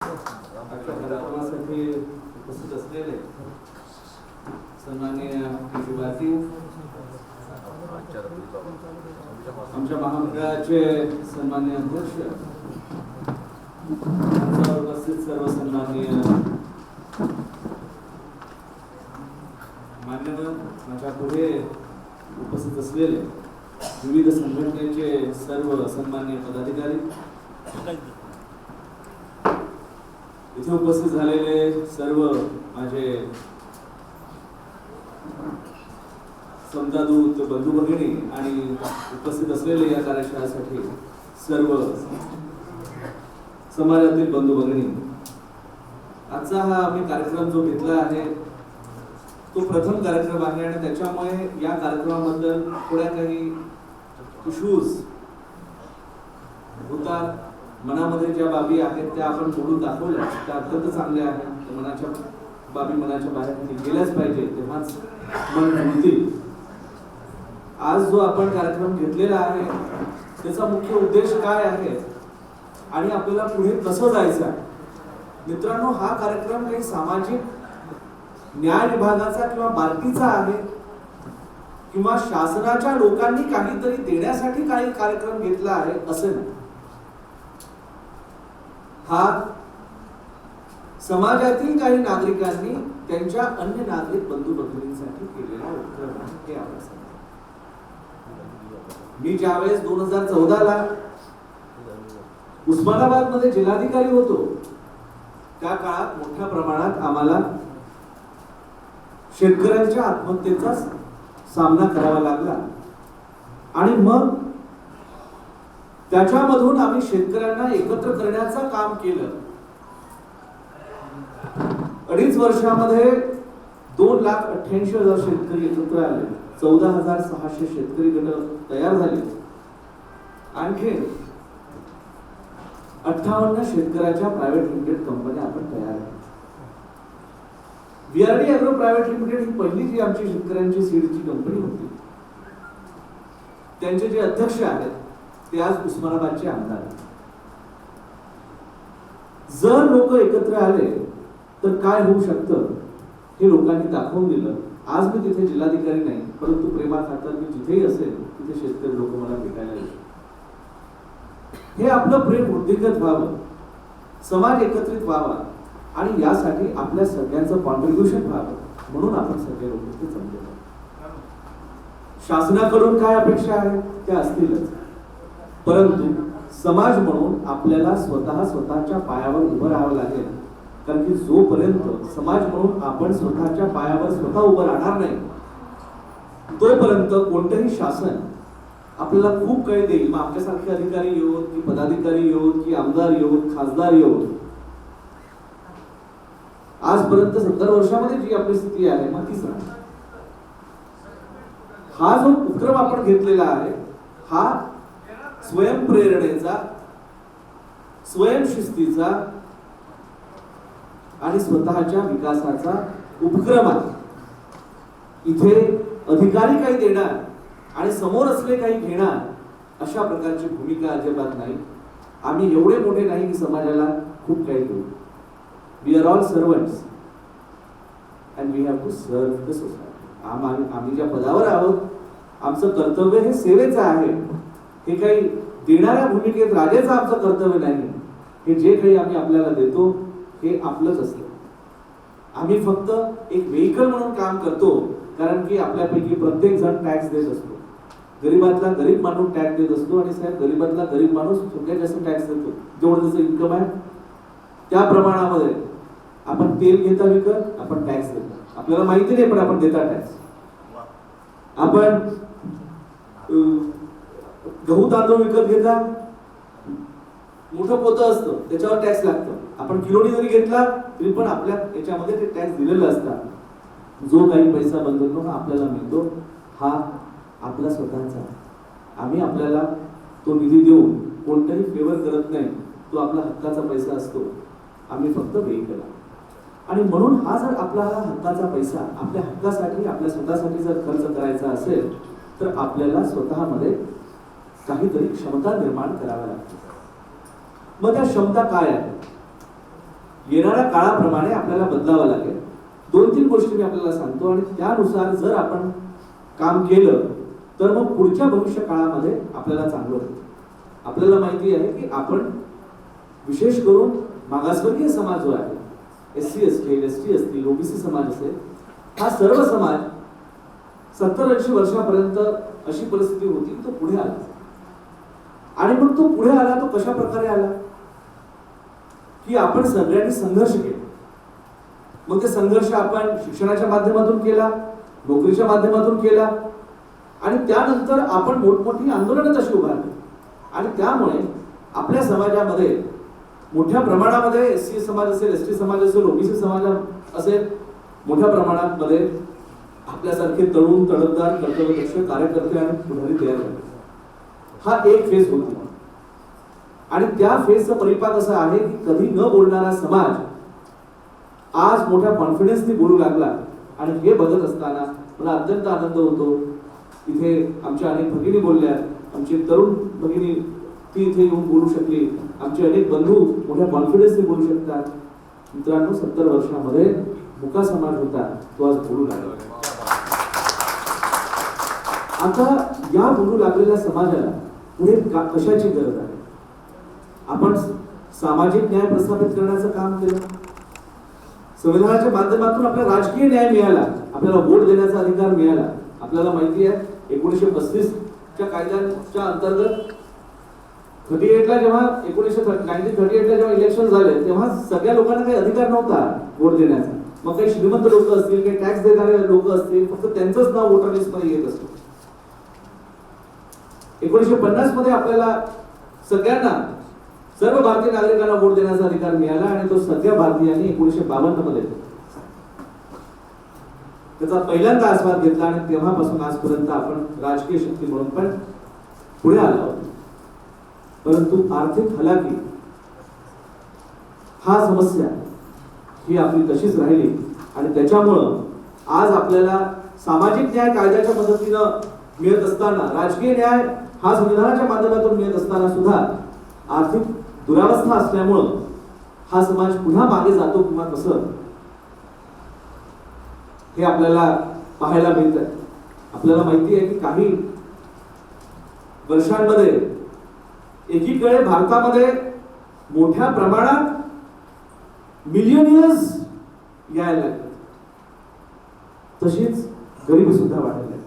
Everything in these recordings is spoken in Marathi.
कार्यक्रमासाठी उपस्थित असलेले सन्माननीय शिवाजी आमच्या महामंडळाचे सन्माननीय अध्यक्ष, उपस्थित सर्व सन्माननीय मान्यवर, माझ्या पुढे उपस्थित असलेले विविध संघटनेचे सर्व सन्माननीय पदाधिकारी, इथे उपस्थित झालेले सर्व माझे समतादूत बंधू भगिनी आणि उपस्थित असलेले या कार्यक्रमासाठी सर्व समाजातील बंधू भगिनी, आजचा हा आम्ही कार्यक्रम जो घेतला आहे तो प्रथम कार्यक्रम आहे आणि त्याच्यामुळे या कार्यक्रमाबद्दल थोड्या काही इश्यूज होतात. मनामध्ये ज्या बाबी आहेत त्या आपण बोलून दाखवल्या, त्या अत्यंत चांगल्या आहेत. मनाच्या बाबी मनाच्या बाहेर गेल्याच पाहिजे, तेव्हाच मन होतील. आज जो आपण कार्यक्रम घेतलेला आहे त्याचा मुख्य उद्देश काय आहे आणि आपल्याला पुढे कसं जायचं आहे. मित्रांनो, हा कार्यक्रम काही सामाजिक न्याय विभागाचा किंवा बार्टीचा आहे किंवा शासनाच्या लोकांनी काहीतरी देण्यासाठी काही कार्यक्रम घेतला आहे असं नाही. हा समाजातील काही नागरिकांनी त्यांच्या अन्य नागरिक बंधू भगिनींसाठी केलेला उपक्रम आहे. हे आपण सांगतो. मी ज्यावेळेस 2014ला उस्मानाबाद मध्ये जिल्हाधिकारी होतो त्या काळात मोठ्या प्रमाणात आम्हाला शेतकऱ्यांच्या आत्महत्येचा सामना करावा लागला आणि मग त्याच्यामधून आम्ही शेतकऱ्यांना एकत्र करण्याचं काम केलं. 2.5 वर्षामध्ये 2,88,000 शेतकरी एकत्र आले. 14,600 शेतकरी गट तयार झाले. आणखी 58 शेतकऱ्याच्या प्रायव्हेट लिमिटेड कंपन्या आपण तयार केल्या. VRD ॲग्रो प्रायव्हेट लिमिटेड ही पहिली जी आमची शेतकऱ्यांची सीडची कंपनी होती. त्यांचे जे अध्यक्ष आहेत ते आज उस्मानाबादचे आमदार आहेत. जर लोक एकत्र आले तर काय होऊ शकतं हे लोकांनी दाखवून दिलं. आज मी तिथे जिल्हाधिकारी नाही, परंतु प्रेमाखातर मी जिथेही असेल तिथे शेतकरी लोक मला भेटायला येतात. हे आपलं प्रेम वृद्धिंगत व्हावं, समाज एकत्रित व्हावा आणि यासाठी आपल्या सगळ्यांचं कॉन्ट्रीब्युशन व्हावं म्हणून आपण सगळे लोक इथे जमलेलो. शासनाकडून काय अपेक्षा आहेत त्या असतीलच, परंतु समाज म्हणून आपल्याला स्वतःच्या पायावर उभं राहावं लागेल. कारण की जोपर्यंत समाज म्हणून आपण स्वतःच्या पायावर स्वतः उभं राहणार नाही तोपर्यंत कोणतंही शासन आपल्याला खूप काही देईल. मग आपल्यासारखे अधिकारी येऊन की पदाधिकारी येऊन की आमदार येऊन खासदार येऊन, आजपर्यंत 70 वर्षामध्ये जी आपली स्थिती आहे मग तीच राहणार. हा जो उपक्रम आपण घेतलेला आहे हा स्वयंप्रेरणेचा, स्वयंशिस्तीचा आणि स्वतःच्या विकासाचा उपक्रम आहे. इथे अधिकारी काही देणार आणि समोर असले काही घेणार अशा प्रकारची भूमिका अजिबात नाही. आम्ही एवढे मोठे नाही की समाजाला खूप काही देऊ. We are all servants and we have to serve the society. आम्ही ज्या पदावर आहोत आमचं कर्तव्य हे सेवेचं आहे. हे काही देणाऱ्या भूमिकेत राजाचं आमचं कर्तव्य नाही. हे जे काही आम्ही आपल्याला देतो हे आपलंच असतं. आम्ही फक्त एक व्हेइकल म्हणून काम करतो. कारण की आपल्यापैकी प्रत्येक जण टॅक्स देत असतो. गरीबातला गरीब माणूस टॅक्स देत असतो आणि साहेब गरीबातला गरीब माणूस सगळ्यात जास्त टॅक्स देतो. जेवढं त्याचं इन्कम आहे त्या प्रमाणामध्ये आपण तेल घेता विकत, आपण टॅक्स देतो. आपल्याला माहिती नाही पण आपण देता टॅक्स. आपण गहू तांदूळ विकत घेता, मोठं पोतं असतं त्याच्यावर टॅक्स लागतं. आपण किलोनी जरी घेतला तरी पण आपल्या याच्यामध्ये ते टॅक्स दिलेलं असतात. जो काही पैसा बनतो हा आपल्याला मिळतो हा आपला स्वतःचा. आम्ही आपल्याला तो निधी देऊन कोणताही फेवर करत नाही. तो आपला हक्काचा पैसा असतो. आम्ही फक्त व्हेइकल. आणि म्हणून हा जर आपला हक्काचा पैसा आपल्या हक्कासाठी आपल्या स्वतःसाठी जर खर्च करायचा असेल तर आपल्याला स्वतःमध्ये काहीतरी क्षमता निर्माण कराव्या लागते. मग त्या क्षमता काय आहेत? येणाऱ्या काळाप्रमाणे आपल्याला बदलावं लागेल. 2-3 गोष्टी मी आपल्याला सांगतो आणि त्यानुसार जर आपण काम केलं तर मग पुढच्या भविष्य काळामध्ये आपल्याला चांगलं होईल. आपल्याला माहिती आहे की आपण विशेष करून मागासवर्गीय समाज जो आहे, SC असतील, ST असतील, OBC समाज असेल, हा सर्व समाज 70-80 वर्षापर्यंत अशी परिस्थिती होती की तो पुढे आला. आणि मग तो पुढे आला, तो कशा प्रकारे आला की आपण सगळ्यांनी संघर्ष केला. मग ते संघर्ष आपण शिक्षणाच्या माध्यमातून केला, नोकरीच्या माध्यमातून केला आणि त्यानंतर आपण मोठमोठी आंदोलनं तशी उभारली. आणि त्यामुळे आपल्या समाजामध्ये मोठ्या प्रमाणामध्ये SC समाज असेल, ST समाज असेल, OBC समाज असेल, मोठ्या प्रमाणात मध्ये आपल्यासारखे तरुण तडफदार कर्तव्यदक्ष कार्यकर्ते आणि पुढारी तयार झाले. हा एक फेज होता आणि त्या फेजचा परिपाक असा आहे की कधी न बोलणारा समाज आज मोठ्या कॉन्फिडन्सने बोलू लागला. आणि हे बघत असताना मला अत्यंत आनंद होतो. इथे आमच्या अनेक भगिनी बोलल्या, आमची तरुण भगिनी ती इथे येऊन बोलू शकली, आमचे अनेक बंधू मोठ्या कॉन्फिडन्सने बोलू शकतात. मित्रांनो, 70 वर्षामध्ये मुका समाज होता, तो आज बोलू लागला. आता या बोलू लागलेल्या समाजाला पुढे कशाची गरज आहे? आपण सामाजिक न्याय प्रस्थापित करण्याचं काम केलं. संविधानाच्या माध्यमातून आपल्याला राजकीय न्याय मिळाला, आपल्याला वोट देण्याचा अधिकार मिळाला. आपल्याला माहिती आहे 1935च्या कायद्याच्या अंतर्गत 38ला जेव्हा 1938ला जेव्हा इलेक्शन झाले तेव्हा सगळ्या लोकांना काही अधिकार नव्हता वोट देण्याचा. मग काही श्रीमंत लोक असतील, काही टॅक्स देणारे लोक असतील, फक्त त्यांचंच नाव वोटर लिस्ट मध्ये येत असतं. 1950 मध्ये आपल्याला सगळ्यांना, सर्व भारतीय नागरिकांना वोट देण्याचा अधिकार मिळाला आणि तो सगळ्या भारतीयांनी 1952 मध्ये त्याचा पहिल्यांदा आस्वाद घेतला आणि तेव्हापासून आजपर्यंत आपण राजकीय शक्ती म्हणून पण पुढे आलो आहोत. परंतु आर्थिक हलाखी हा समस्या ही आपली तशीच राहिली आणि त्याच्यामुळं आज आपल्याला सामाजिक न्याय कायद्याच्या मदतीनं मिळत असताना, राजकीय न्याय हा संविधानाच्या माध्यमातून मिळत असताना सुद्धा आर्थिक दुरावस्था असल्यामुळं हा समाज पुन्हा मागे जातो किंवा कसं हे आपल्याला पाहायला मिळतं. आपल्याला माहिती आहे की काही वर्षांमध्ये एकीकडे भारतामध्ये मोठ्या प्रमाणात मिलियनियर्स यायला लागले, तशीच गरिबी सुद्धा वाढायला लागली.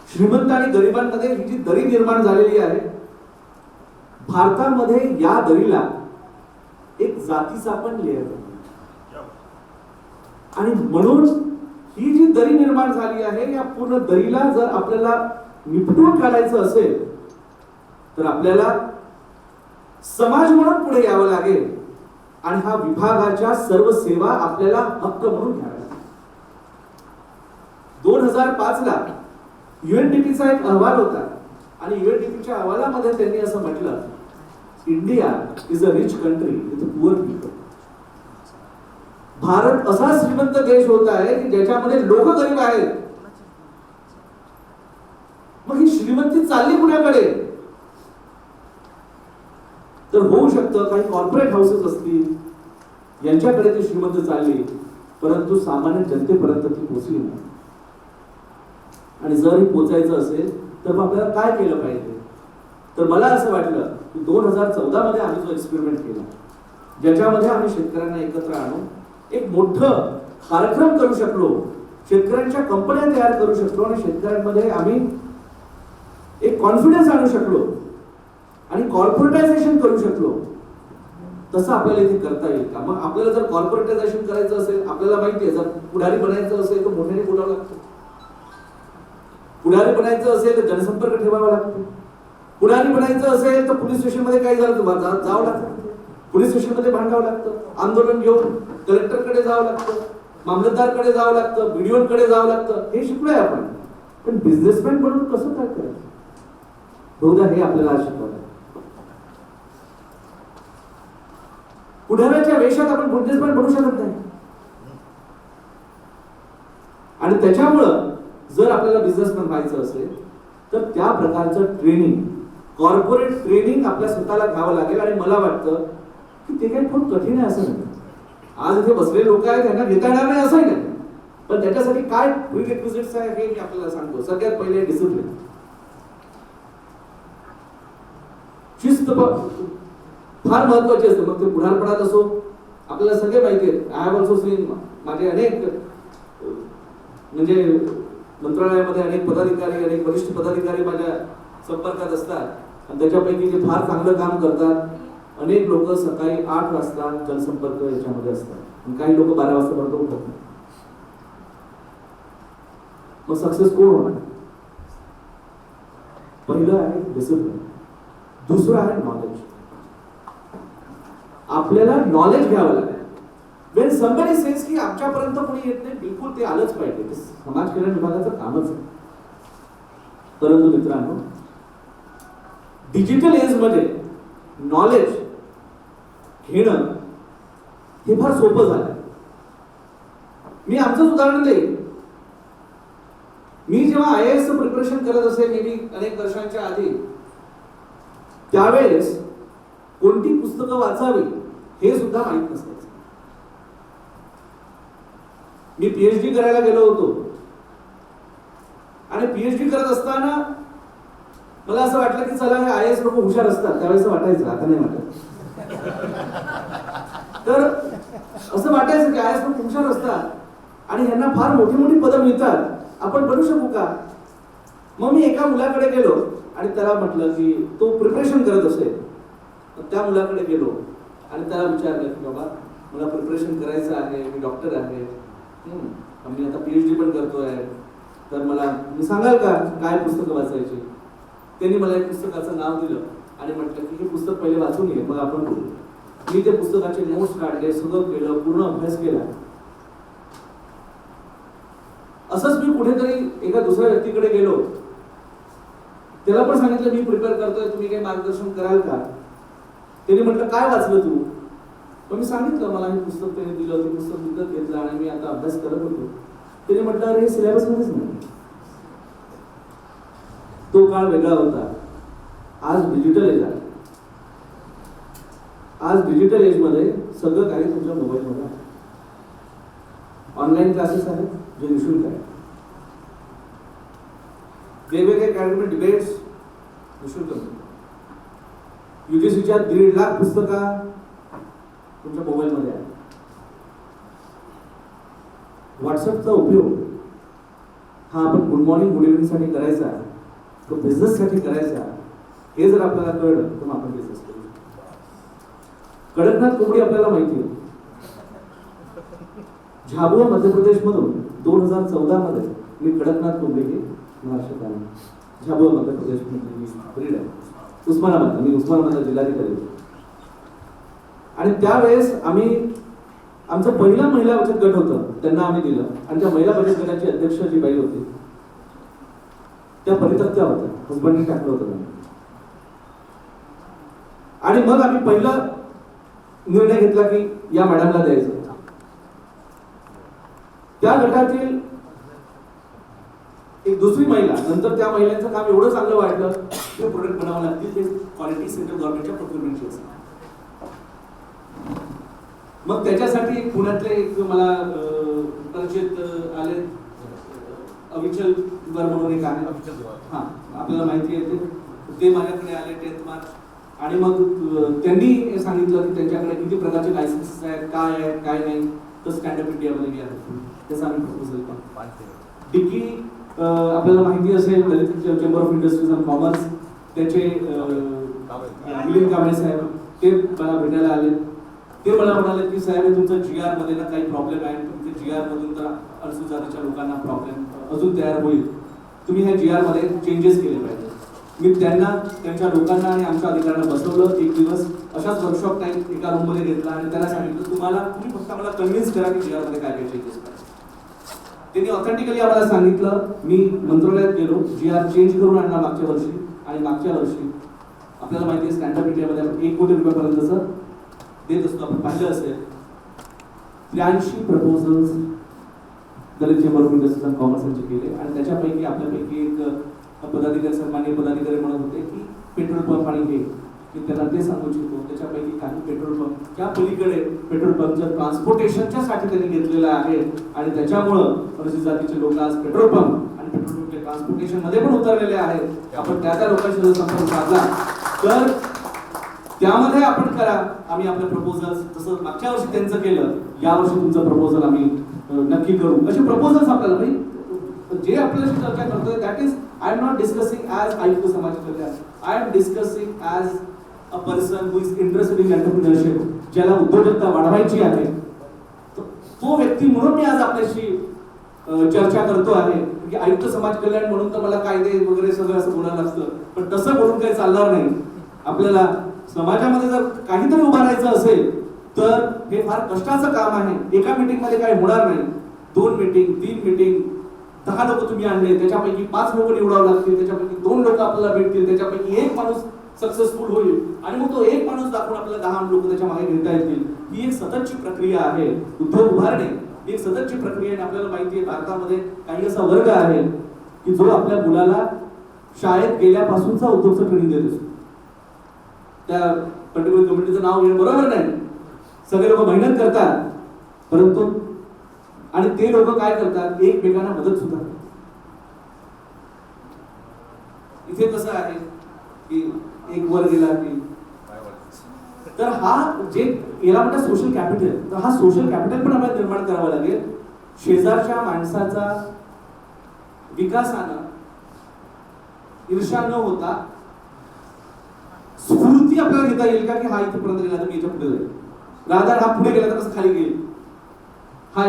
श्रीमंत आणि गरिबांमध्ये ही जी दरी निर्माण झालेली आहे, भारतामध्ये या दरीला एक जातीचा पण लेयर आणि म्हणून ही जी दरी निर्माण झाली आहे, या पूर्ण दरीला जर आपल्याला निपटून काढायचं असेल तर आपल्याला समाज म्हणून पुढे यावं लागेल आणि हा विभागाच्या सर्व सेवा आपल्याला हक्क म्हणून घ्याव्या लागेल. 2005 ला UNDPचा एक अहवाल होता आणि UNDPच्या अहवालामध्ये त्यांनी असं म्हटलं, India is a rich country with poor people. Bharat असा श्रीमंत देश होत आहे की ज्याच्यामध्ये लोक गरीब आहेत. मग ही श्रीमंती चालली कुणाकडे? तर होऊ शकतं काही कॉर्पोरेट हाऊसेस असतील यांच्याकडे ती श्रीमंत चालली, परंतु सामान्य जनतेपर्यंत ती पोहोचली नाही. आणि जर ही पोचायचं असेल तर मग आपल्याला काय केलं पाहिजे? तर मला असं वाटलं की 2014 मध्ये आम्ही जो एक्सपेरिमेंट केला, ज्याच्यामध्ये आम्ही शेतकऱ्यांना एकत्र आणून एक मोठं कार्यक्रम करू शकलो, शेतकऱ्यांच्या कंपन्या तयार करू शकलो आणि शेतकऱ्यांमध्ये आम्ही एक कॉन्फिडन्स आणू शकलो आणि कॉर्पोरेटायझेशन करू शकलो. तसं आपल्याला इथे करता येईल का? मग आपल्याला जर कॉर्पोरेटायझेशन करायचं असेल, आपल्याला माहिती आहे जर पुढारी बनायचं असेल तर मोठ्याने बोलावं लागतं. पुढारी बनायचं असेल तर जनसंपर्क ठेवावा लागतो. पुढारी बनायचं असेल तर पोलीस स्टेशन मध्ये काही झालं तर जावं लागतं, पोलीस स्टेशन मध्ये भांडावं लागतं, आंदोलन घेऊन कलेक्टरकडे जावं लागतं, मामलतदारकडे जावं लागतं, BDO कडे जावं लागतं. हे शिकलोय आपण, पण बिझनेसमॅन म्हणून कसं काय करायचं? बहुधा हे आपल्याला आज शिकवलं. पुढाऱ्याच्या वेशात आपण बिझनेसमॅन बनू शकत नाही आणि त्याच्यामुळं जर आपल्याला बिझनेसमॅन व्हायचं असेल तर त्या प्रकारचं ट्रेनिंग, कॉर्पोरेट ट्रेनिंग आपल्या स्वतःला घ्यावं लागेल. आणि मला वाटतं की ते काही खूप कठीण आहे असं नाही. आज इथे बसलेले लोक आहेत त्यांना घेता येणार नाही असंही नाही, पण त्याच्यासाठी काय प्रिरेक्विजिट्स आहे हे मी आपल्याला सांगतो. सगळ्यात पहिले डिसिप्लिन, शिस्त फार महत्वाची असते. मग ते पुढारपणात असो, आपल्याला सगळे माहिती आहे. आय हॅव ऑल्सो सीन, माझे अनेक म्हणजे मंत्रालयामध्ये अनेक पदाधिकारी, अनेक वरिष्ठ पदाधिकारी माझ्या संपर्कात असतात आणि त्याच्यापैकी जे फार चांगलं काम करतात, अनेक लोक सकाळी 8 वाजता जनसंपर्क याच्यामध्ये असतात आणि काही लोक 12 वाजतापर्यंत उठतात. मग सक्सेस कोण होणार? पहिलं आहे डिसिप्लिन, दुसरं आहे नॉलेज. आपल्याला नॉलेज घ्यावं लागेल. वेन समबडी सेज की आमच्यापर्यंत कोणी येत नाही, बिलकुल ते आलंच पाहिजे, ते समाज कल्याण विभागाचं कामच आहे. परंतु मित्रांनो, डिजिटल एज मध्ये नॉलेज घेणं हे फार सोपं झालं. मी आमचंच उदाहरण देईन. मी जेव्हा IAS प्रिपरेशन करत असे, मे बी अनेक वर्षांच्या आधी, त्यावेळेस कोणती पुस्तकं वाचावी हे सुद्धा माहित नसायचं. मी PhD करायला गेलो होतो आणि PhD करत असताना मला असं वाटलं की चला हे IAS लोक हुशार असतात, त्यावेळेस वाटायचं, आता नाही वाटत. तर असं वाटायचं की IAS लोक हुशार असतात आणि ह्यांना फार मोठी मोठी पदं मिळतात, आपण बनू शकू का? मग मी एका मुलाकडे गेलो आणि त्याला म्हटलं की तो प्रिपरेशन करत असेल, त्या मुलाकडे गेलो आणि त्याला विचारलं की बाबा मला प्रिपरेशन करायचं आहे, मी डॉक्टर आहे, मी आता PhD पण करतोय, तर मी सांगाल का काय पुस्तकं वाचायची? त्यांनी मला एक पुस्तकाचं नाव दिलं आणि म्हटलं की हे पुस्तक पहिले वाचून घे, मग आपण बोलू. मी त्या पुस्तकाचे नोट्स काढले, सगळं केलं, पूर्ण अभ्यास केला. असंच मी कुठेतरी एका दुसऱ्या व्यक्तीकडे गेलो, त्याला पण सांगितलं मी प्रिपेअर करतोय, तुम्ही काही मार्गदर्शन कराल का? त्यांनी म्हटलं काय वाचलं तू? मग मी सांगितलं मला हे पुस्तक त्यांनी दिलं, ते पुस्तक विकत घेतलं आणि मी आता अभ्यास करत होतो. त्याने म्हटलं अरे हे सिलेबस मध्येच नाही. तो काळ वेगळा होता. आज डिजिटल एज आहे. आज डिजिटल एज मध्ये सगळं काही तुमच्या मोबाईल मध्ये आहे. ऑनलाईन क्लासेस आहेत जे निशुल्क आहेत. वेगवेगळे अकॅडमिक डिबेट्स निशुल्क आहेत. UGCच्या 1.5 लाख पुस्तका तुमच्या मोबाईल मध्ये आहे. व्हॉट्सअपचा उपयोग हा आपण गुड मॉर्निंग गुड इव्हनिंग साठी करायचा, तो बिझनेस साठी करायचा, हे जर आपल्याला कळलं तर आपण बिझनेस करू शकतो. कडकनाथ कोंबडी आपल्याला माहिती आहे. झाबुआ मध्य प्रदेश मधून 2014 मध्ये मी कडकनाथ कोंबडी हे महाराष्ट्रात आले. झाबुआ मध्य प्रदेश मध्ये ब्रीड आहे. उस्मानाबाद, मी उस्मानाबादला जिल्हाधिकारी होतो. आणि त्यावेळेस आमचं पहिला महिला बचत गट होतं, त्यांना आम्ही दिलं आणि त्या महिला बचत गटाची अध्यक्ष जी बाई होती त्या परितक्त्या होत्या, हसबंडनी टाकलं होतं त्यांनी. आणि मग आम्ही पहिला निर्णय घेतला की या मॅडमला द्यायचं. त्या गटातील एक दुसरी महिला, नंतर त्या महिलांचं काम एवढं चांगलं वाटलं की प्रोडक्ट बनावं लागतील, ते क्वालिटी सेंटर गव्हर्नमेंटच्या प्रोक्युरमेंटची असतात. मग त्याच्यासाठी पुण्यातले एक मला परिचित आले, अविचल वर म्हणून एक आहे, हा आपल्याला माहिती आहे ते माझ्याकडे आले 10th मार्च. आणि मग त्यांनी सांगितलं की त्यांच्याकडे किती प्रकारचे लायसन्सेस आहेत, काय आहेत काय नाही. तर स्टँडअप इंडियामध्ये गेला, त्याचा आम्ही प्रपोजल पण डिकी आपल्याला माहिती असेल, Lalit chamber of industries and commerce, त्याचे मिलिंद कांबळे साहेब ते मला भेटायला आले. ते मला म्हणाले की साहेब तुमचं GR मध्ये ना काही प्रॉब्लेम आहे, तुमच्या GR मधून तर अनुसूचित जातीच्या लोकांना प्रॉब्लेम अजून तयार होईल, तुम्ही ह्या GR मध्ये चेंजेस केले पाहिजे. मी त्यांना, त्यांच्या लोकांना आणि आमच्या अधिकाऱ्यांना बसवलं. एक दिवस अशाच वर्कशॉप टाईप एका रूम मध्ये घेतला आणि त्यांना सांगितलं तुम्ही फक्त मला कन्व्हिन्स करा की GR मध्ये काय काय चेंजेस पाहिजे. त्यांनी ऑथेंटिकली आम्हाला सांगितलं. मी मंत्रालयात गेलो, GR चेंज करून आणला मागच्या वर्षी. आणि मागच्या वर्षी आपल्याला माहिती आहे स्टँडअप इंडियामध्ये आपण 1 कोटी रुपयापर्यंतचं देत असतो. आपण पाहिलं असेल 83 proposals Dalit chamber of industries and कॉमर्सचे केले. आणि त्याच्यापैकी आपल्यापैकी एक पदाधिकारी, सन्माननीय पदाधिकारी म्हणत होते की पेट्रोल पंप आणि हे मी त्याला ते सांगू इच्छितो. त्याच्यापैकी काही पेट्रोल पंप त्या पलीकडे पेट्रोल पंपच्या ट्रान्सपोर्टेशनच्या साठी त्यांनी घेतलेला आहे आणि त्याच्यामुळं अनुसूचित जातीचे लोक आज पेट्रोल पंप आणि पेट्रोल पंपच्या ट्रान्सपोर्टेशन मध्ये पण उतरलेले आहेत. आपण त्या लोकांशी जर संपर्क साधला तर त्यामध्ये आपण करा. आम्ही आपले प्रपोजल्स जसं मागच्या वर्षी त्यांचं केलं, यावर्षी तुमचं प्रपोजल आम्ही नक्की करू. असे प्रपोजल्स आपल्याला म्हणजे जे आपल्याशी चर्चा करतोय that is I am not discussing as आयुक्त समाज कल्याण. I am discussing as a person who is interested in entrepreneurship, ज्याला उद्योजकता वाढवायची आहे. तो व्यक्ती म्हणून मी आज आपल्याशी चर्चा करतो आहे की आयुक्त समाज कल्याण म्हणून तर मला कायदे वगैरे सगळं असं बोलायला असतं, पण तसं बोलून काही चालणार नाही. आपल्याला समाजामध्ये जर काहीतरी उभारायचं असेल तर हे फार कष्टाचं काम आहे. एका मीटिंग मध्ये काही होणार नाही. 2 मीटिंग 3 मीटिंग 10 लोक तुम्ही आणले, त्याच्यापैकी 5 लोक निवडावं लागतील, त्याच्यापैकी 2 लोक आपल्याला भेटतील, त्याच्यापैकी 1 माणूस सक्सेसफुल होईल आणि मग तो 1 माणूस दाखवून आपल्याला 10 लोक त्याच्या मागे घेता येतील. ही एक सततची प्रक्रिया आहे. उद्योग उभारणे ही एक सततची प्रक्रिया आहे. आपल्याला माहिती आहे भारतामध्ये काही असा वर्ग आहे की जो आपल्या मुलाला शाळेत गेल्यापासूनचा उद्योगचं ट्रेनिंग देत असतो. त्या पर्टिक्युलर कम्युनिटीचं नाव घेणं बरोबर नाही. सगळे लोक मेहनत करतात, परंतु आणि ते लोक काय करतात, एकमेकांना मदत सुद्धा करतात. इथे कसं आहे की एक वर गेला की तर हा जे याला म्हणतात सोशल कॅपिटल, तर हा सोशल कॅपिटल पण आपल्याला निर्माण करावा लागेल. शेजारच्या माणसाचा विकासानं ईर्ष्या न होता स्फूर्ती आपल्याला घेता येईल का की हा इथपर्यंत गेला तर मी याच्या पुढे जाईल, रादर हा पुढे गेला तर कसं खाली गेईल, हा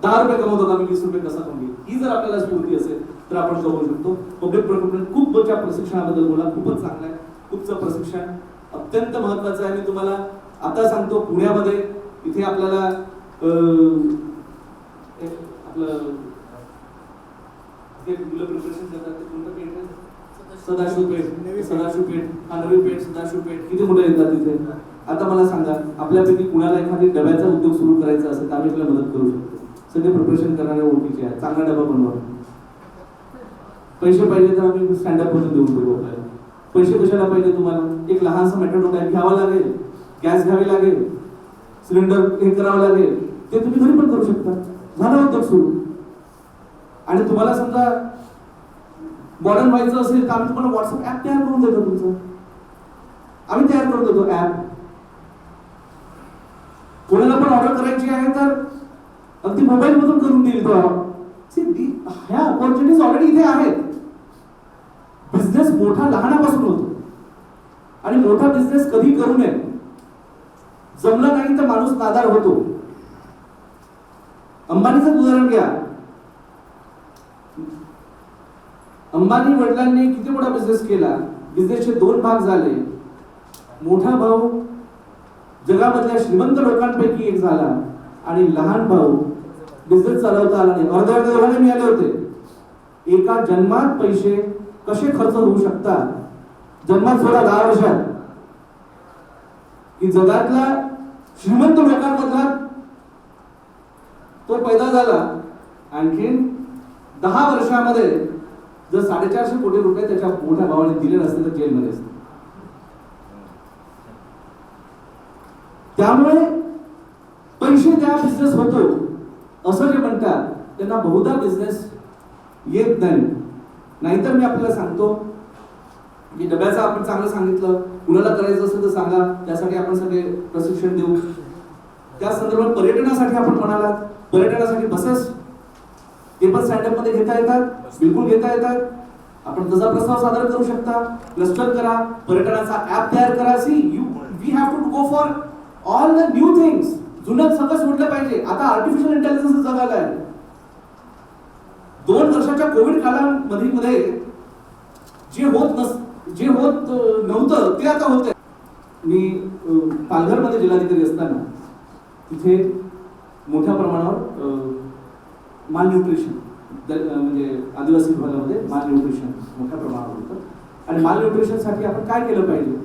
10 रुपये कमवतो का मी 20 रुपये कसा कमवेल, ही जर आपल्याला स्फूर्ती असेल तर आपण कमवू शकतो. पब्लिक प्रोक्युरमेंट खूप बच्या प्रशिक्षणाबद्दल बोला, खूपच चांगलं आहे. खूपचं प्रशिक्षण अत्यंत महत्वाचं आहे. मी तुम्हाला आता सांगतो, पुण्यामध्ये इथे आपल्याला आपलं मुलं प्रिपरेशन करतात ते कोणतं पेठ आहे, सदाशिव पेठ, हा नवी पेठ, सदाशिव पेठ, किती मुलं येतात तिथे. आता मला सांगा, आपल्यापैकी कुणाला एखादी डब्याचा उद्योग सुरू करायचा असेल तर आम्ही तुला मदत करू शकतो. सगळे प्रिपरेशन करणारे ओळखीचे आहेत, चांगला डबा बनवा. पैसे पाहिजे तर आम्ही स्टँडअप बनवून देऊन देऊ. आपल्याला पैसे कशाला पाहिजे तुम्हाला, एक लहानसा मेट्रो टाईप घ्यावा लागेल, गॅस घ्यावी लागेल, सिलेंडर हे करावं लागेल, ते तुम्ही घरी पण करू शकता. झाला उद्योग सुरू. आणि तुम्हाला समजा मॉडर्न व्हायचं असेल तर आम्ही तुम्हाला व्हॉट्सअप ऍप तयार करून देतो. तुमचं आम्ही तयार करून देतो ऍप. कोणाला पण ऑर्डर करायची आहे तर अगदी मोबाईल मधून करून देईल तो. ह्या ऑपॉर्च्युनिटीज ऑलरेडी इथे आहेत. बिझनेस मोठा लहानापासून होतो आणि मोठा बिझनेस कधी करू नये. जमलं नाही तर माणूस नादार होतो. अंबानीचं उदाहरण घ्या. अंबानी वडिलांनी किती मोठा बिझनेस केला. बिझनेसचे 2 भाग झाले. मोठा भाऊ जगामधल्या श्रीमंत लोकांपैकी एक झाला आणि लहान भाऊ बिझनेस चालवता आला नाही. अर्ध्या दोघांना मिळाले होते. एका जन्मात पैसे कसे खर्च होऊ शकतात, जन्मात सोडा 10 वर्षात, की जगातला श्रीमंत लोकांमधला तो पैदा झाला. आणखीन 10 वर्षामध्ये जर 450 कोटी रुपये त्याच्या मोठ्या भावाने दिले नसते तर जेलमध्ये असते. त्यामुळे पैसे द्या बिझनेस होतो असं जे म्हणतात त्यांना बहुधा बिझनेस येत नाही. नाहीतर मी आपल्याला सांगतो की डब्याचं आपण चांगलं सांगितलं, कुणाला करायचं असेल तर सांगा, त्यासाठी आपण सगळे प्रशिक्षण देऊ. त्या संदर्भात पर्यटनासाठी आपण म्हणालात, पर्यटनासाठी बसेस ते पण स्टँडअप मध्ये घेता येतात, बिलकुल घेता येतात. आपण तसा प्रस्ताव सादर करू शकता. क्लस्टर करा, पर्यटनाचा ऍप तयार करा. See we have to go for all the new things. जुनं सगळं सोडलं पाहिजे. आता आर्टिफिशियल इंटेलिजन्स जगाला आहे. 2 वर्षाच्या कोविड कालामध्ये जे होत नव्हतं ते आता होत आहे. मी पालघरमध्ये जिल्हाधिकारी असताना तिथे मोठ्या प्रमाणावर माल न्यूट्रिशन म्हणजे आदिवासी भागामध्ये माल न्यूट्रिशन मोठ्या प्रमाणावर होतं. आणि माल न्यूट्रिशन साठी आपण काय केलं पाहिजे,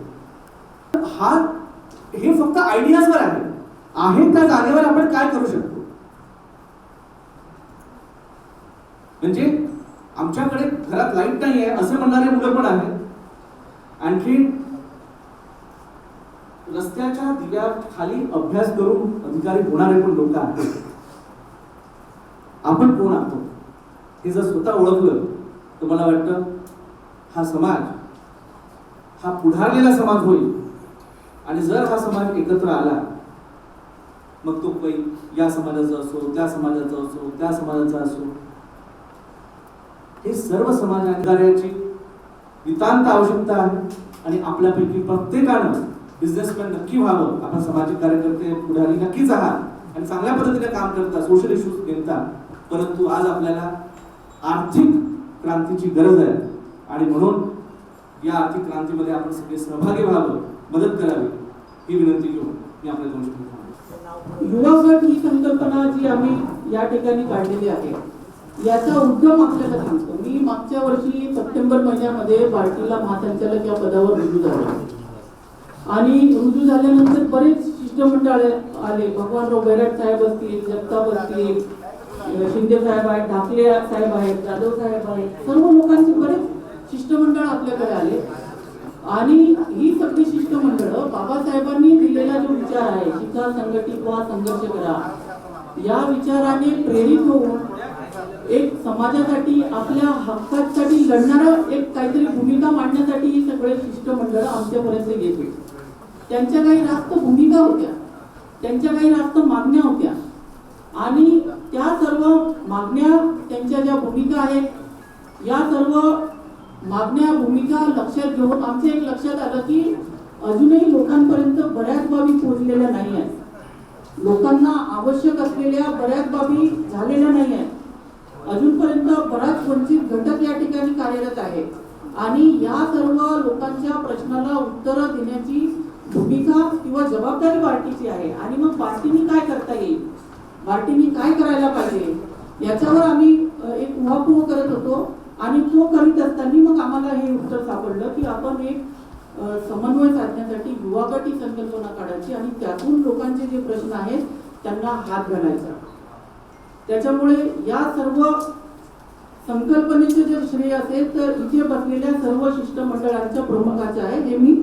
हे फक्त आयडियाजवर आहे त्या जागेवर आपण काय करू शकतो. म्हणजे आमच्याकडे घरात लाईट नाही आहे असे म्हणणारे मुलं पण आहेत. आणखी रस्त्याच्या दिव्याखाली अभ्यास करून अधिकारी होणारे पण लोक आहेत. आपण कोण आहोत हे जर स्वतः ओळखलं तर मला वाटतं हा समाज हा पुढारलेला समाज होईल. आणि जर हा समाज एकत्र आला मग तो काही या समाजाचा असो, त्या समाजाचा असो, त्या समाजाचा असो, हे सर्व समाज अधिकाऱ्याची नितांत आवश्यकता आहे. आणि आपल्यापैकी प्रत्येकानं बिझनेसमॅन नक्की व्हावं. आपण सामाजिक कार्यकर्ते पुढारी नक्कीच आहात आणि चांगल्या पद्धतीने काम करता, सोशल इश्यूज घेता. परंतु आज आपल्याला आर्थिक क्रांतीची गरज आहे आणि म्हणून या आर्थिक क्रांतीमध्ये आपण सगळे सहभागी व्हावं, मदत करावी ही विनंती घेऊन मी आपल्या 2 शब्द सांगतो. युवा गट ही संकल्पना जी आम्ही या ठिकाणी काढलेली आहे याचा उद्गम आपल्याला सांगतो. मी मागच्या वर्षी सप्टेंबर महिन्यामध्ये बार्टीला महासंचालक या पदावर रुजू झाले आणि रुजू झाल्यानंतर बरेच शिष्टमंडळ आले. भगवानराव बैराट साहेब असतील, जगताप असतील, शिंदे साहेब आहेत, ढाकले साहेब आहेत, जाधव साहेब आहेत, सर्व लोकांचे बरेच शिष्टमंडळ आपल्याकडे आले. आणि ही सगळी शिष्टमंडळ बाबासाहेबांनी दिलेला जो विचार आहे, शिका, संघटित व्हा, संघर्ष करा, या विचाराने प्रेरित होऊन एक समाजासाठी आपल्या हक्कासाठी लढणारं एक काहीतरी भूमिका मांडण्यासाठी ही सगळे शिष्टमंडळ आमच्यापर्यंत येते. त्यांच्या काही रास्त भूमिका होत्या, त्यांच्या काही रास्त मागण्या होत्या आणि त्या सर्व मागण्या, त्यांच्या ज्या भूमिका आहेत, या सर्व मागण्या भूमिका लक्षात घेऊन आमच्या एक लक्षात आलं की अजूनही लोकांपर्यंत बऱ्याच बाबी पोहोचलेल्या नाही आहेत. लोकांना आवश्यक असलेल्या बऱ्याच बाबी झालेल्या नाही आहेत. अजूनपर्यंत बराच वंचित घटक या ठिकाणी कार्यरत आहे आणि या सर्व लोकांच्या प्रश्नाला उत्तरं देण्याची भूमिका किंवा जबाबदारी बार्टीची आहे. आणि मग बार्टीने काय करता येईल, बार्टीने काय करायला पाहिजे, याच्यावर आम्ही एक उहापोह करत होतो. आणि तो करीत असताना मग आम्हाला हे उत्तर सापडलं की आपण एक समन्वय साधण्यासाठी युवा गट ही संकल्पना काढायची आणि त्यातून लोकांचे जे प्रश्न आहेत त्यांना हात घालायचा. त्याच्यामुळे या सर्व संकल्पनेचे जर श्रेय असेल तर इथे बसलेल्या सर्व शिष्टमंडळांच्या प्रमुखाचे आहे, हे मी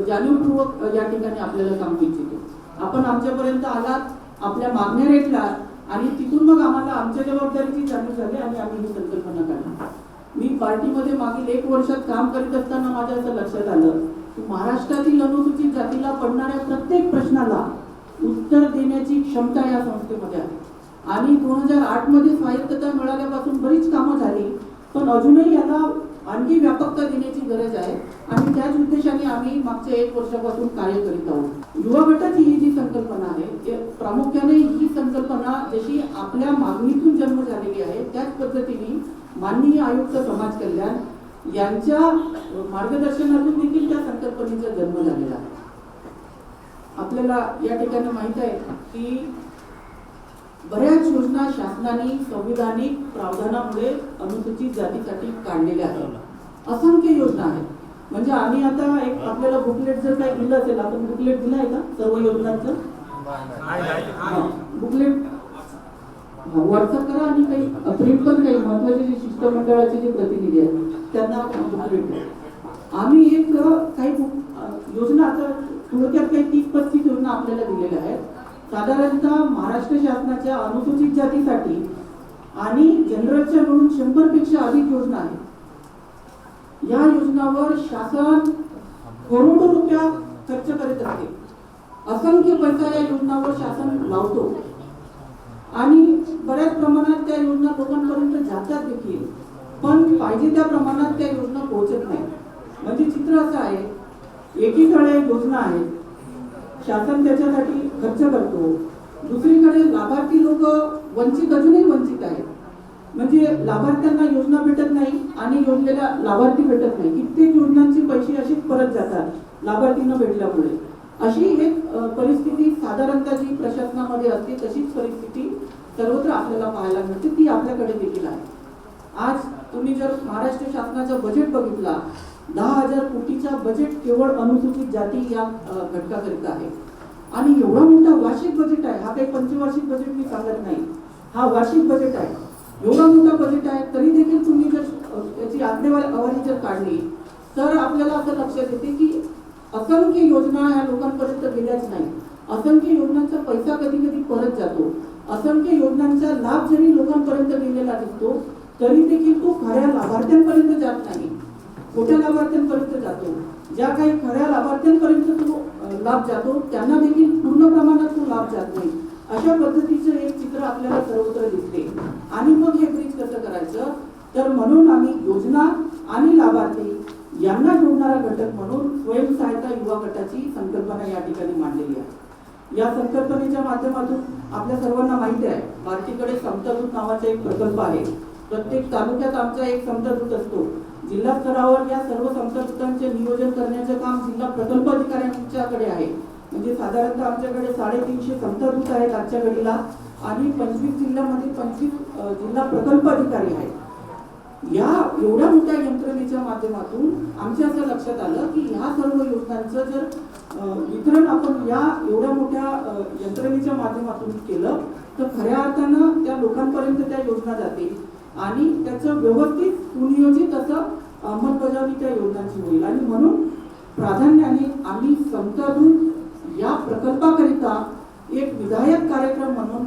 जाणीवपूर्वक या ठिकाणी आपल्याला सांगू इच्छितो. आपण आमच्यापर्यंत आलात, आपल्या मागण्या रेटलात आणि तिथून मग आम्हाला आमच्या जबाबदारीची जाणीव झाली आणि आम्ही ही संकल्पना काढली. मी पार्टीमध्ये मागील 1 वर्षात काम करीत असताना माझ्या असं लक्षात आलं की महाराष्ट्रातील अनुसूचित जातीला पडणाऱ्या प्रत्येक प्रश्नाला उत्तर देण्याची क्षमता या संस्थेमध्ये आहे. आणि 2008 मध्ये स्वायत्तता मिळाल्यापासून बरीच कामं झाली, पण अजूनही याला आणखी व्यापकता देण्याची गरज आहे आणि त्याच उद्देशाने आम्ही मागच्या 1 वर्षापासून कार्य करीत आहोत. युवा गटाची ही जी संकल्पना आहे, प्रामुख्याने ही संकल्पना जशी आपल्या मागणीतून जन्म झालेली आहे त्याच पद्धतीने माननीय आयुक्त समाज कल्याण यांच्या मार्गदर्शनातून देखील त्या संकल्पनेचा जन्म झालेला आहे. आपल्याला या ठिकाणी माहित आहे की बऱ्याच योजना शासनाने संविधानिक प्रावधानामुळे अनुसूचित जातीसाठी काढलेल्या आहेत. असंख्य योजना आहेत. म्हणजे आम्ही आता एक आपल्याला बुकलेट जर काही दिलं असेल, आपण बुकलेट दिलं आहे का सर्व योजनांचं? बुकलेट व्हॉट्सअप करा आणि काही प्रिंट पण काही महत्वाचे जे शिष्टमंडळाचे जे प्रतिनिधी आहेत त्यांना बुकलेट द्या. आम्ही एक काही योजना आता थोडक्यात काही 30-35 योजना आपल्याला दिलेल्या आहेत. साधारणतः महाराष्ट्र शासनाच्या अनुसूचित जातीसाठी आणि जनरलच्या मिळून 100 पेक्षा अधिक योजना आहेत. या योजनावर शासन करोडो रुपया खर्च करत असते. असंख्य पैसा या योजनावर शासन लावतो आणि बऱ्याच प्रमाणात त्या योजना लोकांपर्यंत जातात देखील, पण पाहिजे त्या प्रमाणात त्या योजना पोहोचत नाही. म्हणजे चित्र असं आहे, एकीकडे योजना आहेत, शासन त्याच्यासाठी खर्च करतो, दुसरीकडे लाभार्थी लोक वंचित अजूनही वंचित आहेत. म्हणजे लाभार्थ्यांना योजना भेटत नाही आणि योजनेला लाभार्थी भेटत नाही. कित्येक योजनांचे पैसे अशीच परत जातात लाभार्थी न भेटल्यामुळे. अशी एक परिस्थिती साधारणतः जी प्रशासनामध्ये असते तशीच परिस्थिती सर्वत्र आपल्याला पाहायला मिळते, ती आपल्याकडे देखील आहे. आज तुम्ही जर महाराष्ट्र शासनाचा बजेट बघितला, 10,000 कोटीचा बजेट केवळ अनुसूचित जाती या घटकाकरिता आहे. आणि एवढा मोठा वार्षिक बजेट आहे. हा काही पंचवार्षिक बजेट मी सांगत नाही, हा वार्षिक बजेट आहे. एवढा मोठा बजेट आहे तरी देखील तुम्ही जर याची आकडेवारी जर काढली तर आपल्याला असं लक्षात येते की असंख्य योजना या लोकांपर्यंत गेल्याच नाही. असंख्य योजनांचा पैसा कधी कधी परत जातो. असंख्य योजनांचा लाभ जरी लोकांपर्यंत गेलेला दिसतो तरी देखील तो खऱ्या लाभार्थ्यांपर्यंत जात नाही, खोट्या लाभार्थ्यांपर्यंत जातो. ज्या काही खऱ्या लाभार्थ्यांपर्यंत तो लाभ जातो त्यांना देखील पूर्ण प्रमाणात तो लाभ जात नाही. अशा पद्धतीचं एक चित्र आपल्याला सर्वत्र दिसते. आणि मग हे ब्रिज कसं करायचं, तर म्हणून आम्ही योजना आणि लाभार्थी यांना जोडणारा घटक म्हणून स्वयंसहायता युवा गटाची संकल्पना या ठिकाणी मांडलेली आहे. या संकल्पनेच्या माध्यमातून आपल्या सर्वांना माहिती आहे, बार्टीकडे समतादूत नावाचा एक प्रकल्प आहे. प्रत्येक तालुक्यात आमचा एक समतादूत असतो. जिल्हा स्तरावर या सर्व समतादूतांचे नियोजन करण्याचे काम जिल्हा प्रकल्प अधिकाऱ्यांच्याकडे आहे. म्हणजे साधारणतः आमच्याकडे 350 समतादूत आहेत आजच्या घडीला आणि 25 जिल्ह्यामध्ये 25 जिल्हा प्रकल्प अधिकारी आहेत. या एवढ्या मोठ्या यंत्रणेच्या माध्यमातून आमच्या असं लक्षात आलं की ह्या सर्व योजनांचं जर वितरण आपण या एवढ्या मोठ्या यंत्रणेच्या माध्यमातून केलं तर खऱ्या अर्थानं त्या लोकांपर्यंत त्या योजना जातील आणि त्याचं व्यवस्थित सुनियोजित असं अंमलबजावणी त्या योजनांची होईल. आणि म्हणून प्राधान्याने आम्ही समतादूत या प्रकल्पाकरिता एक विधायक कार्यक्रम म्हणून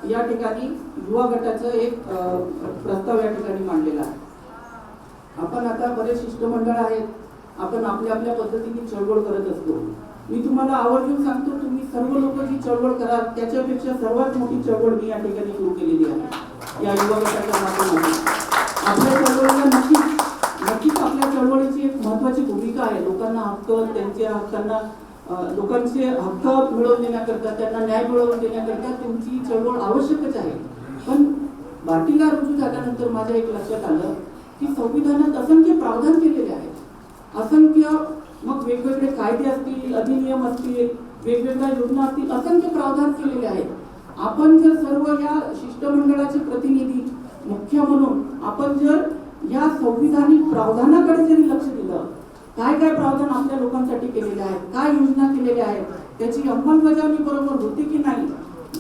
या ठिकाणी युवा गटाचं एक प्रस्ताव या ठिकाणी मांडलेला आहे. आपण आता बरेच शिष्टमंडळ आहेत, आपण आपल्या आपल्या पद्धतीने चळवळ करत असतो. मी तुम्हाला आवर्जून सांगतो, तुम्ही सर्व लोक जी चळवळ कराल त्याच्यापेक्षा सर्वात मोठी चळवळ मी या ठिकाणी सुरू केलेली आहे या युवा गटाच्या माध्यमातून. आपल्या चळवळीला नक्कीच आपल्या चळवळीची एक महत्वाची भूमिका आहे. लोकांना हक्क, त्यांच्या हक्कांना लोकांचे हक्क मिळवून देण्याकरता, त्यांना न्याय मिळवून देण्याकरता तुमची चळवळ आवश्यकच आहे. पण बार्टीला रुजू झाल्यानंतर माझ्या एक लक्षात आलं की संविधानात असंख्य प्रावधान केलेले आहेत. असंख्य मग वेगवेगळे कायदे असतील, अधिनियम असतील, वेगवेगळ्या योजना असतील, असंख्य प्रावधान केलेले आहेत. आपण जर सर्व या शिष्टमंडळाचे प्रतिनिधी मुख्य म्हणून आपण जर या संविधानिक प्रावधानाकडे जरी लक्ष दिलं, काय काय प्रावधान आपल्या लोकांसाठी केलेले आहेत, काय योजना केलेल्या आहेत, त्याची अंमलबजावणी बरोबर होते की नाही,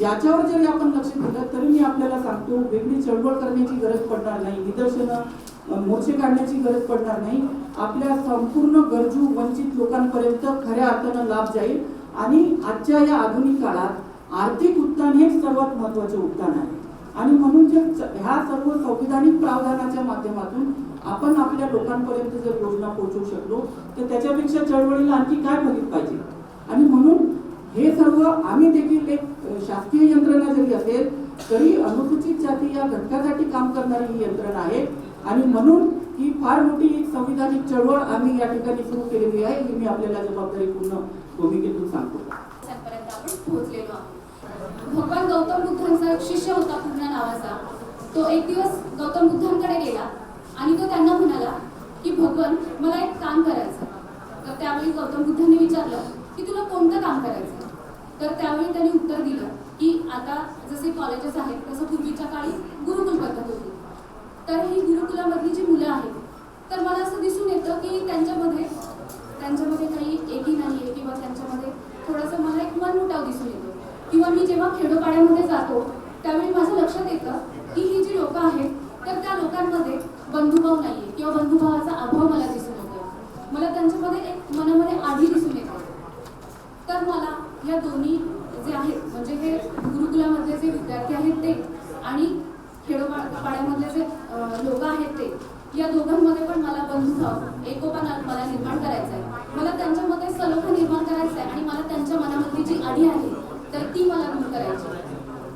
याच्यावर जरी आपण लक्ष दिलं तरी मी आपल्याला सांगतो वेगळी चळवळ करण्याची गरज पडणार नाही, निदर्शनं मोर्चे काढण्याची गरज पडणार नाही. आपल्या संपूर्ण गरजू वंचित लोकांपर्यंत खऱ्या अर्थानं लाभ जाईल. आणि आजच्या या आधुनिक काळात आर्थिक उत्थान हे सर्वात महत्वाचे उत्थान आहे. आणि म्हणून जर ह्या सर्व संविधानिक प्रावधानाच्या माध्यमातून आपण आपल्या लोकांपर्यंत जर योजना पोहोचवू शकलो तर त्याच्यापेक्षा चळवळीला आणखी काय फलित पाहिजे. आणि म्हणून हे सर्व आम्ही देखील एक शासकीय यंत्रणा जरी असेल तरी अनुसूचित जाती या घटकासाठी काम करणारी ही यंत्रणा आहे. आणि म्हणून ही फार मोठी एक संविधानिक चळवळ आम्ही या ठिकाणी सुरू केलेली आहे. ही मी आपल्याला जबाबदारीपूर्ण भूमिकेतून सांगतो. आपण पोहोचलेलो आहोत. भगवान गौतम बुद्धांचा एक शिष्य होता पूर्ण नावाचा. तो एक दिवस गौतम बुद्धांकडे गेला आणि तो त्यांना म्हणाला की भगवान मला एक काम करायचं. तर त्यावेळी गौतम बुद्धांनी विचारलं की तुला कोणतं काम करायचं. तर त्यावेळी त्यांनी उत्तर दिलं की आता जसे कॉलेजेस आहेत तसं पूर्वीच्या काळी गुरुकुल पद्धत होती. तर ही गुरुकुलामधली जी मुलं आहेत तर मला असं दिसून येतं की त्यांच्यामध्ये काही एकी नाही आहे किंवा त्यांच्यामध्ये थोडंसं मला एक मनमुटाव दिसून येतो. किंवा मी जेव्हा खेडोपाड्यामध्ये जातो त्यावेळी माझं लक्षात येतं की ही जी लोकं आहेत तर त्या लोकांमध्ये बंधुभाव नाही आहे किंवा बंधुभावाचा अभाव मला दिसून येतो. मला त्यांच्यामध्ये एक मनामध्ये आधी दिसून येते. तर मला या दोन्ही जे आहेत म्हणजे हे गुरुकुलामधले जे विद्यार्थी आहेत ते आणि खेडोपाड्यामधले जे लोक आहेत ते या दोघांमध्ये पण मला बंधुभाव एकोपा मला निर्माण करायचा आहे. मला त्यांच्यामध्ये सलोखा निर्माण करायचा आहे आणि मला त्यांच्या मनामधली जी आढी आहे तर ती मला दूर करायची.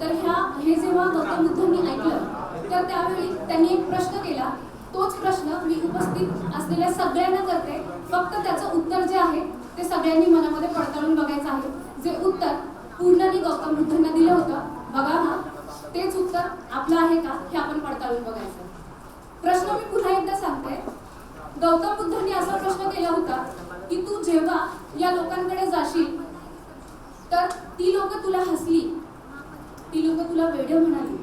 तर हे जेव्हा गौतम बुद्धांनी ऐकलं तर त्यावेळी त्यांनी एक प्रश्न केला. तोच प्रश्न मी उपस्थित असलेल्या सगळ्यांना करते. फक्त त्याचं उत्तर जे आहे ते सगळ्यांनी मनामध्ये पडताळून बघायचं आहे. जे उत्तर पूर्णाने गौतम बुद्धांना दिलं होतं बघा ना, तेच उत्तर आपलं आहे का हे आपण पडताळून बघायचं. प्रश्न मी पुन्हा एकदा सांगते. गौतम बुद्धांनी असा प्रश्न केला होता की तू जेव्हा या लोकांकडे जाशील तर ती लोक तुला हसली, ती लोक तुला वेडे म्हणाली,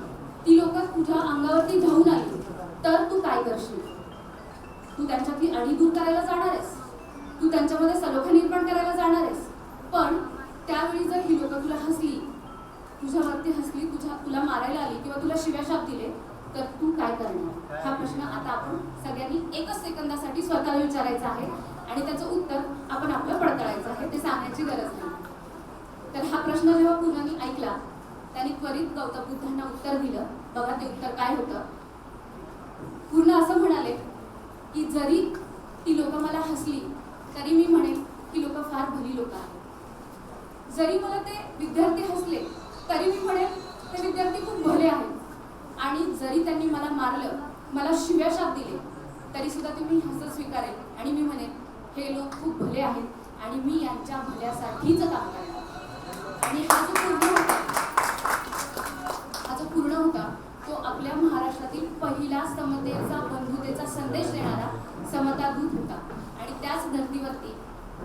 ती लोक तुझ्या अंगावरती धावून आली तर तू काय करशील. तू त्यांच्यातली आढी दूर करायला जाणार आहेस, तू त्यांच्यामध्ये सलोखा निर्माण करायला जाणार आहेस. पण त्यावेळी जर ही लोक तुला हसली, तुझ्यावरती हसली, तुला मारायला आली किंवा तुला शिव्याशाप दिले तर तू काय करणार. हा प्रश्न आता आपण सगळ्यांनी एकच सेकंदासाठी स्वतःला विचारायचा आहे आणि त्याचं उत्तर आपण आपलं पडताळायचं आहे, ते सांगण्याची गरज नाही. तर हा प्रश्न जेव्हा पूर्णाने ऐकला, त्यांनी त्वरित गौतम बुद्धांना उत्तर दिलं. बघा ते उत्तर काय होतं. पूर्ण असं म्हणाले की जरी ती लोक मला हसली तरी मी म्हणेन की लोक फार भली लोक आहेत. जरी मला ते विद्यार्थी हसले तरी मी म्हणेन ते विद्यार्थी खूप भले आहेत. आणि जरी त्यांनी मला मारलं, मला शिव्या शाप दिले, तरी सुद्धा ते मी हसत स्वीकारेल आणि मी म्हणेन हे लोक खूप भले आहेत आणि मी यांच्या भल्यासाठीच काम करणार. आणि हा जो पूर्ण होता तो आपल्या महाराष्ट्रातील पहिला समतेचा, बंधुतेचा संदेश देणारा समता दूत होता. आणि त्याच धर्तीवरती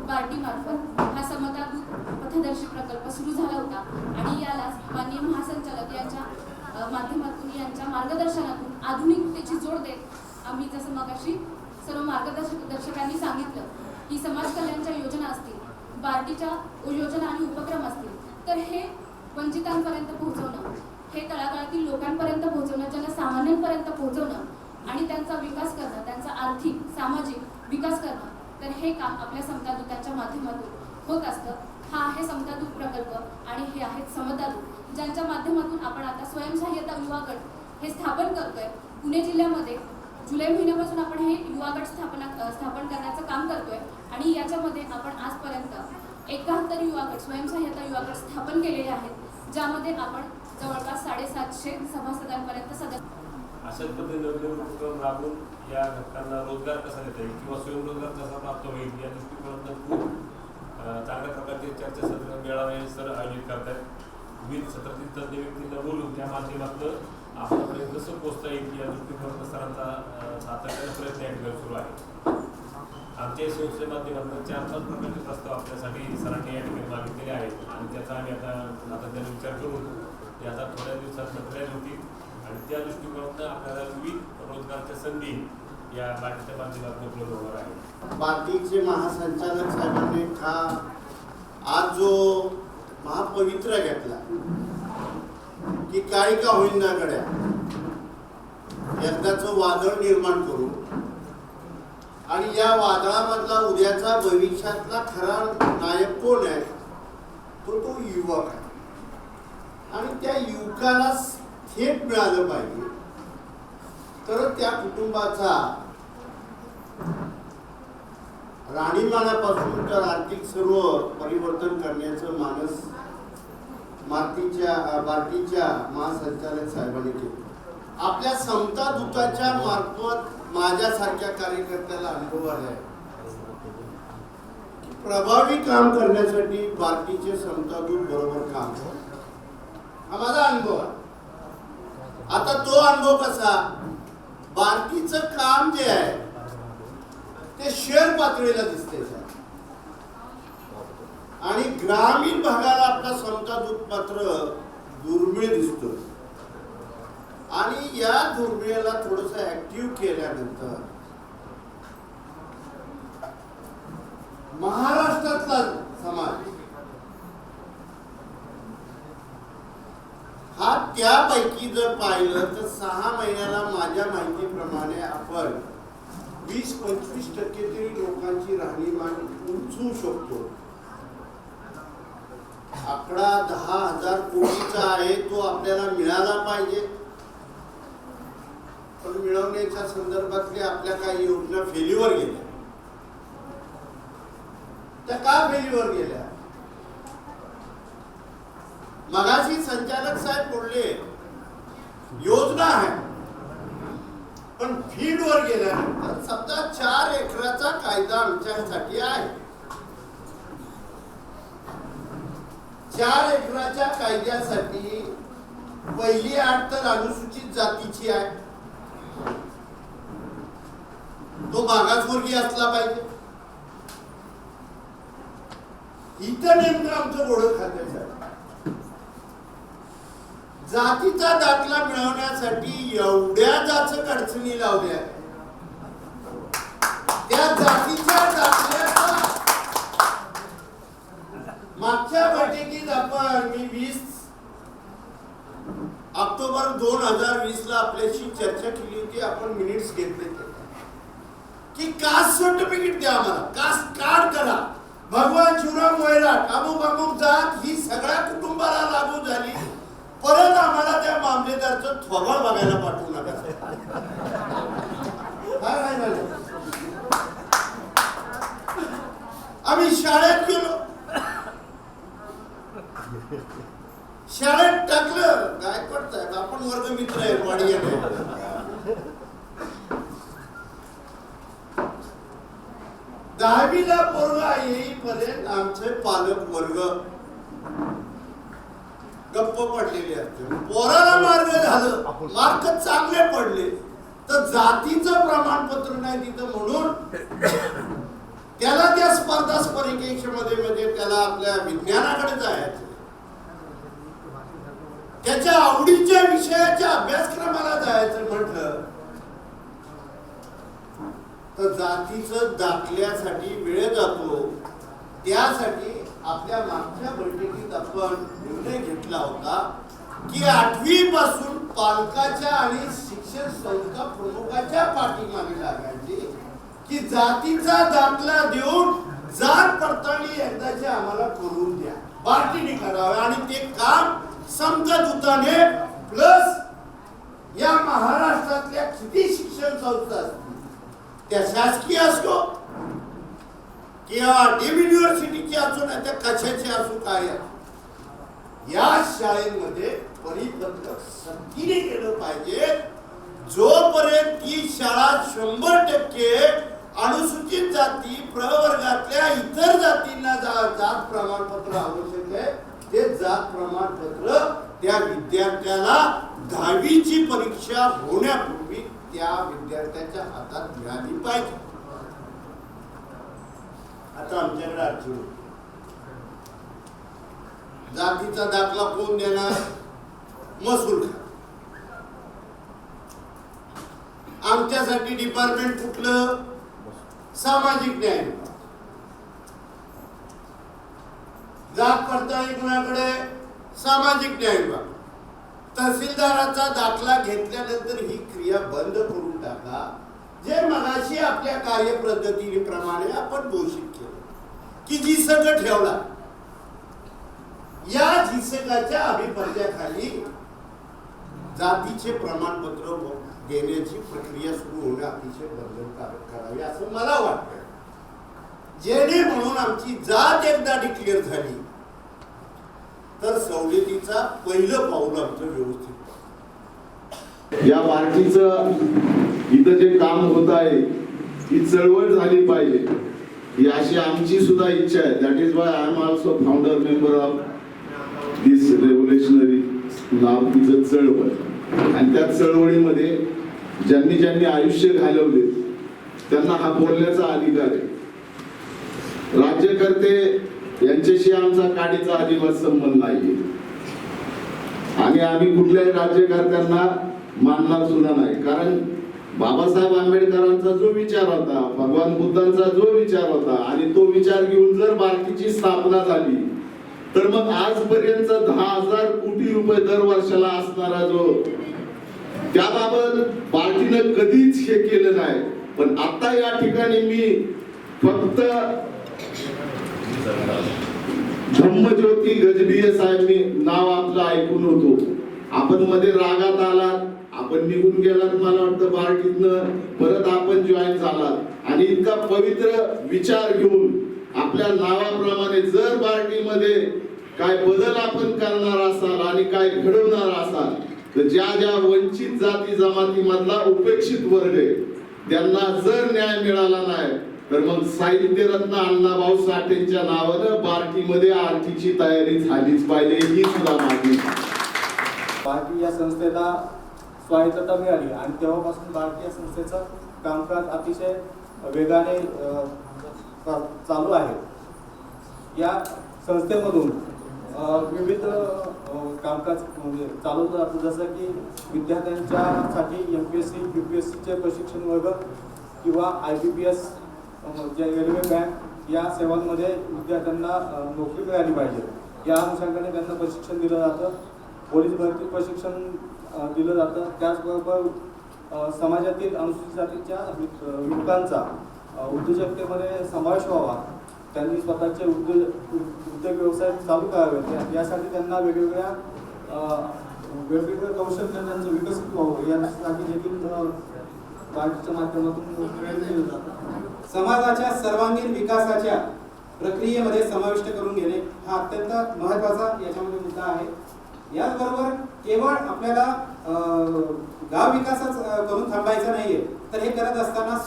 बार्टी मार्फत हा समता दूत पथदर्शी प्रकल्प सुरू झाला होता. आणि यालाच माननीय महासंचालक यांच्या माध्यमातून, यांच्या मार्गदर्शनातून आधुनिकतेची जोड देत आम्ही, जसं मगाशी सर्व मार्गदर्शकांनी सांगितलं की समाज कल्याणच्या योजना असतील, बार्टीच्या योजना आणि उपक्रम असतील, तर हे वंचितांपर्यंत पोहोचवणं, हे तळागाळातील लोकांपर्यंत पोहोचवणं, जनसामान्यांपर्यंत पोहोचवणं आणि त्यांचा विकास करणं, त्यांचा आर्थिक सामाजिक विकास करणं, तर हे काम आपल्या समता दूतांच्या माध्यमातून होत असतं. हा आहे समता दूत प्रकल्प आणि हे आहेत समता दूत, ज्यांच्या माध्यमातून आपण आता स्वयंसहाय्यता युवा गट हे स्थापन करतोय. पुणे जिल्ह्यामध्ये जुलै महिन्यापासून आपण हे युवा गट स्थापन करण्याचं काम करतोय. आणि याच्यामध्ये आपण आजपर्यंत 71 युवा गट, स्वयंसहाय्यता युवा गट स्थापन केलेले आहेत, ज्यामध्ये आपण जवळपास 750 सभासदांपर्यंत सदस्य. अशाच पद्धतीने उपक्रम राबवून या घटकांना रोजगार कसा देता येईल किंवा स्वयंरोजगार कसा प्राप्त होईल या दृष्टिकोनातून खूप चांगल्या प्रकारचे चर्चासत्र, मेळावे सर आयोजित करतात. विविध सत्रातील तज्ज्ञ व्यक्तींना बोलून त्या माध्यमातून आपल्यापर्यंत कसं पोहोचता येईल या दृष्टिकोनातून सरांचा सातत्याने प्रयत्न या ठिकाणी सुरू आहे. आमच्या संस्थेच्या माध्यमातून 4-5 प्रकारचे प्रस्ताव आपल्यासाठी सरांनी या ठिकाणी मागितलेले आहेत आणि त्याचा आम्ही आता सातत्याने विचार करून ते आता थोड्या दिवसात तयार होतील आणि त्या दृष्टिकोनातून आपल्याला विविध रोजगारच्या संधी या बार्टीच्या माध्यमातून उपलब्ध होणार आहे. बार्टीचे महासंचालक साहेबांनी हा आज जो महापवित्र घेतला की काही का होईना गड्या एकदाचं वादळ निर्माण करू आणि या वादळामधला उद्याचा भविष्यातला खरा नायक कोण आहे, तो युवक आहे. आणि त्या युवकाला थेट मिळालं पाहिजे तर त्या कुटुंबाचा राहणीमानापासून तर आर्थिक सर्व परिवर्तन करण्याचं मानस बार्टीच्या महासंचालक साहेबांनी केलं. आपल्या समता दूताच्या मार्फत माझ्यासारख्या कार्यकर्त्याला अनुभव आला आहे. प्रभावी काम करण्यासाठी बार्टीचे समता दूत बरोबर काम हा माझा अनुभव आहे. आता तो अनुभव कसा, बार्टीचं काम जे आहे ते शहर पातळीला दिसते आणि ग्रामीण भागाला आपला समता दूत मात्र दुर्मिळ दिसतो. आणि या दुर्मिळाला थोडस ऍक्टिव्ह केल्यानंतर महाराष्ट्रातला समाज हा त्यापैकी जर पाहिलं तर 6 महिन्याला माझ्या माहितीप्रमाणे आपण 20-25% तरी लोकांची राहणीमान उंचवू शकतो. आकडा 10,000 कोटीचा आहे, तो आपल्याला मिळाला पाहिजे. पण मिळवण्याच्या संदर्भातल्या आपल्या काही योजना फेल्युअर गेल्या. त्या का फेल्युअर गेल्या? मगाशी संचालक साहेब बोलले योजना आहे पण फील्डवर गेल्यानंतर समजा 4 एकराचा कायदा आमच्यासाठी आहे. 4 एकराच्या कायद्यासाठी पहिली अट तर अनुसूचित जातीची आहे, तो मागासवर्गीय असला पाहिजे. इथं नेमकं आमचं घोडं खात्याचं आहे. जातीचा दाखला मिळवण्यासाठी एवढ्या जाचक अडचणी लावल्या. त्या जातीच्या दाखल्याचा मागच्या बैठकीत आपण मी 20 ऑक्टोबर 2020 ला आपल्याशी चर्चा केली होती. आपण मिनिट्स घेतले की कास्ट सर्टिफिकेट द्या, आम्हाला कास्ट कार्ड करा. भगवान शिवराम वैराट अमुक जात ही सगळ्या कुटुंबाला लागू झाली. परत आम्हाला त्या मामलेदारचं थोबाड बघायला पाठवू नका. काय झालं? आम्ही शाळेत गेलो, शाळेत टाकलं. काय पडताय आपण वर्गमित्र आहे वाडी. दहावीला पोरगा येईपर्यंत आमचे पालक वर्ग गप्प पडलेले असते. पोराला मार्ग झालं, मार्क चांगले पडले तर जातीचं प्रमाणपत्र नाही तिथं म्हणून त्याला त्या स्पर्धा परीक्षेमध्ये म्हणजे त्याला आपल्या विज्ञानाकडे जायचं, त्याच्या आवडीच्या विषयाच्या अभ्यासक्रमाला जायचं म्हटलं तर जातीचं दाखल्यासाठी वेळ जातो. त्यासाठी आपल्या मागच्या बैठकीत आपण निर्णय घेतला होता की 8वी पासून पालकाच्या आणि शिक्षण संस्था प्रमुखाच्या पाठीमागे लागायची की जातीचा दाखला देऊन जात पडताळणी एकदाची आम्हाला करून द्या, बार्टीने करावे. आणि ते काम समजूताने प्लस या महाराष्ट्रातल्या किती शिक्षण संस्था असतील त्या शासकीय असो किंवा डीम्ड युनिव्हर्सिटीची असो ना त्या कशाची असो काय या शाळेमध्ये परिपत्रक सक्तीने केलं पाहिजे. जोपर्यंत ती शाळा 100% अनुसूचित जाती प्रवर्गातल्या इतर जातींना जात प्रमाणपत्र आवश्यक आहे ते जात प्रमाणपत्र त्या विद्यार्थ्याला 10वीची परीक्षा होण्यापूर्वी त्या विद्यार्थ्याच्या हातात मिळाली पाहिजे. आता आमच्याकडे अडचण, जातीचा दाखला कोण देणार? महसूल खाते. आमच्यासाठी डिपार्टमेंट कुठलं? सामाजिक न्याय विभाग. जात पडताळणी कुणाकडे? सामाजिक न्याय विभाग. तहसीलदाराचा दाखला घेतल्यानंतर ही क्रिया बंद करून टाका, जे मगाशी आपल्या कार्यपद्धतीप्रमाणे आपण घोषित केलं की जिसक ठेवला. या जिसकाच्या अभिपत्याखाली जातीचे प्रमाणपत्र देण्याची प्रक्रिया सुरू होणं अतिशय बंधनकारक करावी असं मला वाटतं. जेणे म्हणून आमची जात एकदा डिक्लेअर झाली तर सवलतीचा पहिलं पाऊल आमचं व्यवस्थित. या पार्टीचं इथं जे काम होत आहे ही चळवळ झाली पाहिजे ही अशी आमची सुद्धा इच्छा आहे. That is why I am also founder member of this revolutionary नाव तिचं चळवळ. आणि त्या चळवळीमध्ये ज्यांनी ज्यांनी आयुष्य घालवले त्यांना हा बोलण्याचा अधिकार आहे. राज्यकर्ते यांच्याशी आमचा काडीचा अजिबात संबंध नाहीये आणि आम्ही कुठल्याही राज्यकर्त्यांना मानणार सुद्धा नाही. कारण बाबासाहेब आंबेडकरांचा जो विचार होता, भगवान बुद्धांचा जो विचार होता आणि तो विचार घेऊन जर बार्टीची स्थापना झाली तर मग आजपर्यंत 10,000 कोटी रुपये दर वर्षाला असणारा जो त्याबाबत पार्टीनं कधीच हे केलं नाही. पण आता या ठिकाणी मी फक्त धम्मज्योती गजबीये साहेब नाव आपलं ऐकून होतो. आपण मध्ये रागात आलात, आपण निघून गेलात, मला वाटतं पार्टीतनं परत आपण जॉईन झालात आणि इतका पवित्र विचार घेऊन आपल्या नावाप्रमाणे जर पार्टीमध्ये काय बदल आपण करणार असाल आणि काय घडवणार असाल तर ज्या ज्या वंचित जाती जमाती मधला उपेक्षित वर्ग आहे त्यांना जर न्याय मिळाला नाही तर मग साहित्यरत्न अण्णाभाऊ साठेंच्या नावानं पार्टीमध्ये आरटीची तयारी झालीच पाहिजे ही सुद्धा मागणी. बार्टी या संस्थेला स्वायत्तता मिळाली आणि तेव्हापासून बार्टी या संस्थेचं कामकाज अतिशय वेगाने चालू आहे. या संस्थेमधून विविध कामकाज म्हणजे चालवलं जातं, जसं की विद्यार्थ्यांच्यासाठी MPSC UPSCचे प्रशिक्षण वर्ग किंवा IBPS जे रेल्वे बँक या सेवांमध्ये विद्यार्थ्यांना नोकरी मिळाली पाहिजे या अनुषंगाने त्यांना प्रशिक्षण दिलं जातं. पोलीस भरती प्रशिक्षण दिलं जातं. त्याचबरोबर समाजातील अनुसूचित जातीच्या युवकांचा उद्योजकतेमध्ये समावेश व्हावा त्यांनी स्वतःचे उद्योग व्यवसाय चालू करावेत, यासाठी त्यांना वेगवेगळं कौशल्य त्यांचं विकसित व्हावं यासाठी देखील पार्टीच्या माध्यमातून वेळ दिला जातो. समाजाच्या सर्वांगीण विकासाच्या प्रक्रियेमध्ये समाविष्ट करून घेणे हा अत्यंत महत्त्वाचा याच्यामध्ये मुद्दा आहे. याचबरोबर केवळ आपल्याला गाव विकासच करून थांबायचा नाहीये, तर हे करत असताना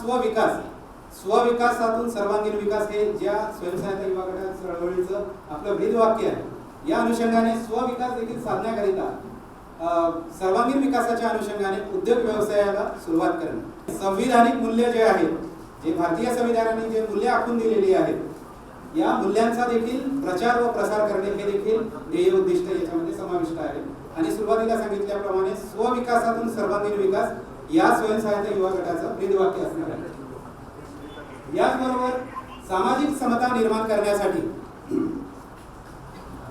स्वविकासातून सर्वांगीण विकास हे ज्या स्वयंसहायता युवा गटाच्या चळवळीचं आपलं ब्रीदवाक्य आहे, या अनुषंगाने स्वविकास देखील साधण्याकरिता सर्वांगीण विकासाच्या अनुषंगाने उद्योग व्यवसायाला सुरुवात करणे. संविधानिक मूल्य जे आहेत, जे भारतीय संविधानाने जे मूल्य आखून दिलेली आहेत, या मूल्यांचा देखील प्रचार व प्रसार करणे हे देखील ध्येय उद्दिष्ट याच्यामध्ये समाविष्ट आहे. आणि सुरुवातीला सांगितल्याप्रमाणे स्वविकासातून सर्वांगीण विकास या स्वयंसहायता युवा गटाचं ब्रीदवाक्य असणार आहे. याचबरोबर सामाजिक समता निर्माण करण्यासाठी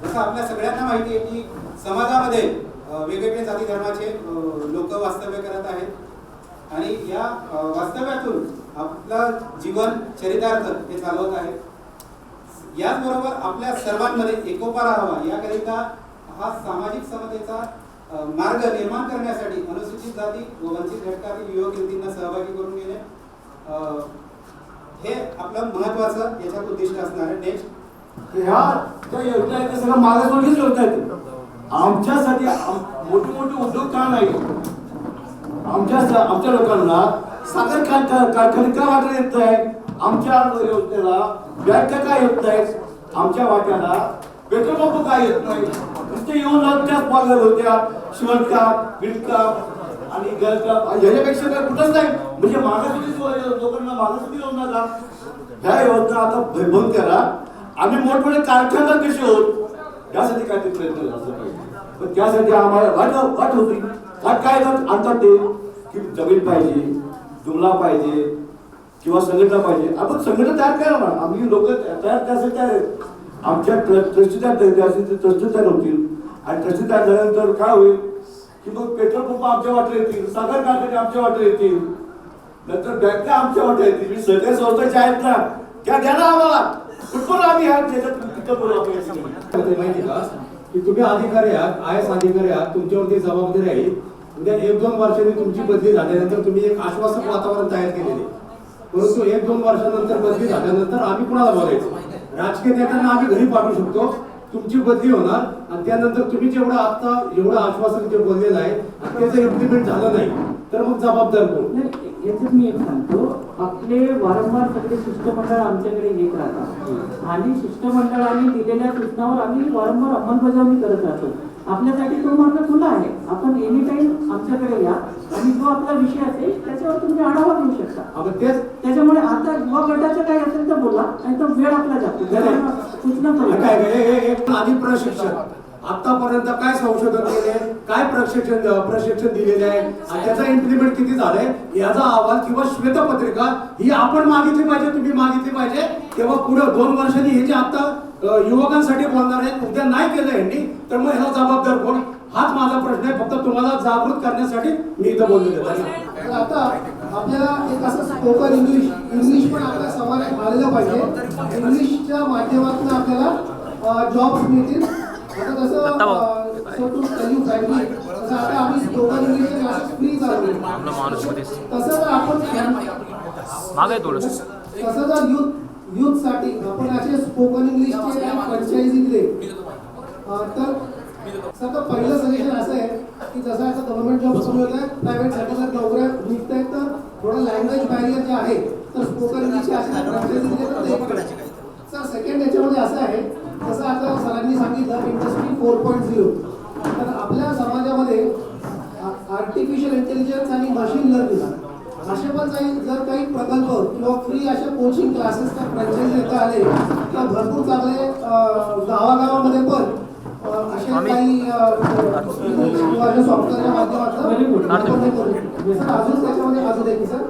जसं आपल्या सगळ्यांना माहिती आहे की समाजामध्ये वेगवेगळे जाती धर्माचे लोक वास्तव्य करत आहेत आणि या वास्तव्यातून आपलं जीवन चरितार्थ हे चालवत आहे. याचबरोबर आपल्या सर्वांमध्ये एकोपा राहावा याकरिता हा सामाजिक समतेचा मार्ग निर्माण करण्यासाठी अनुसूचित जाती व वंचित घटकातील युवक युवतींना सहभागी करून घेणे हे आपलं महत्वाचं याच्यात उद्दिष्ट असणार आहे. नेक्स्ट ह्या ज्या योजना आहेत त्या सगळ्या मागासवर्गीय योजना आहेत. आमच्यासाठी मोठे मोठे उद्योग का नाही, आमच्या लोकांना साखर कारखाने का वाटत येत आहे, आमच्या योजनेला बँका काय येत नाहीत, आमच्या वाट्याला पेट्रोल पंप काय येत नाही, नुसते येऊन त्याच मागत होत्या शिवणकाम विणकाम आणि गळकाम ह्याच्यापेक्षा काय कुठंच नाही. म्हणजे मागासवर्गीय लोकांना मागासवर्गीय योजना का, ह्या योजना आता बंद करा. आम्ही मोठमोठे कारखानदार कसे होत यासाठी काय ते प्रयत्न असला पाहिजे. पण त्यासाठी आम्हाला वाट होती. वाट काय आणतात ते की जमीन पाहिजे, जुमला पाहिजे किंवा संघटना पाहिजे. आपण संघटना तयार करा ना, आम्ही लोक तयार त्यासाठी तयार आहेत. आमच्या ट्रस्टी तयार होतील आणि ट्रस्टी तयार झाल्यानंतर काय होईल की मग पेट्रोल पंप आमच्या वाटे येतील, साखर कारखाने आमच्या वाटे येतील, नंतर बँका आमच्या वाटे येतील. सगळ्या संस्था ज्या आहेत ना त्या द्या ना आम्हाला. कुठून आम्ही माहिती का की तुम्ही अधिकारी आहात, IAS अधिकारी आहात, तुमच्यावरती जबाबदारी आहे. उद्या 1-2 वर्षांनी तुमची बदली झाल्यानंतर तुम्ही एक आश्वासक वातावरण तयार केलेले, परंतु 1-2 वर्षानंतर बदली झाल्यानंतर आम्ही कुणाला बोलायचं? राजकीय नेत्यांना आम्ही घरी पाठवू शकतो, तुमची बदली होणार आणि त्यानंतर तुम्ही एवढं आश्वासन जे बोललेलं आहे आणि त्याचं इम्प्लिमेंट झालं नाही तर मग जबाबदार कोण? याच्यात मी एक सांगतो, आपले वारंवार सगळे शिष्टमंडळ आमच्याकडे येत राहतात आणि शिष्टमंडळाने दिलेल्या सूचनावर आम्ही वारंवार अंमलबजावणी करत राहतो. आपल्यासाठी तो मार्ग खुला आहे. आपण एनी टाइम आमच्याकडे या आणि जो आपला विषय असेल त्याच्यावर तुम्ही आढावा घेऊ शकता. त्याच्यामुळे आता युवा गटाचं काय असेल तर बोला, नाही तर वेळ आपला जातो. सूचना करू. आधी प्रशिक्षण आतापर्यंत काय संशोधन केले, काय प्रशिक्षण दिलेले आहे आणि त्याचा इम्प्लिमेंट किती झालंय याचा अहवाल किंवा श्वेतपत्रिका ही आपण मागितली पाहिजे, तुम्ही मागितली पाहिजे. तेव्हा पुढे 2 वर्षांनी हे जे आता युवकांसाठी बोलणार आहेत उद्या नाही केलं यांनी तर मग ह्याला जबाबदार कोण? हाच माझा प्रश्न आहे. फक्त तुम्हाला जागृत करण्यासाठी मी इथं बोललेलो आहे. आता आपल्याला एक असं स्पोकन इंग्लिश पण आपल्या समाजात आलेलं पाहिजे. इंग्लिशच्या माध्यमातून आपल्याला जॉब्स मिळतील. आता जसं आता आम्ही स्पोकन इंग्लिशचे क्लासेस फ्री चालू तसं जर आपण तसं जर युथ साठी आपण असे स्पोकन इंग्लिशचे फ्रँचायझी दिले तर सगळं पहिलं सजेशन असं आहे की जसं आता गव्हर्नमेंट जॉब सुरू होत आहे, प्रायव्हेट सेक्टरला नोकऱ्या निघत आहेत, तर थोडं लँग्वेज बॅरियर जे आहे तर स्पोकन इंग्लिशचे असे फ्रँचायझी दिले तर ते पडेल. सर सेकंड याच्यामध्ये असं आहे, जसं आता सरांनी सांगितलं इंडस्ट्री 4.0, तर आपल्या समाजामध्ये आर्टिफिशियल इंटेलिजन्स आणि मशीन लर्निंग असे पण जर काही प्रकल्प किंवा फ्री असे कोचिंग क्लासेस त्या फ्रँचायझी देता आले तर भरपूर चांगले गावागावामध्ये पण असे काही सॉफ्टवेअरच्या माध्यमातून अजून त्याच्यामध्ये अजून एक सर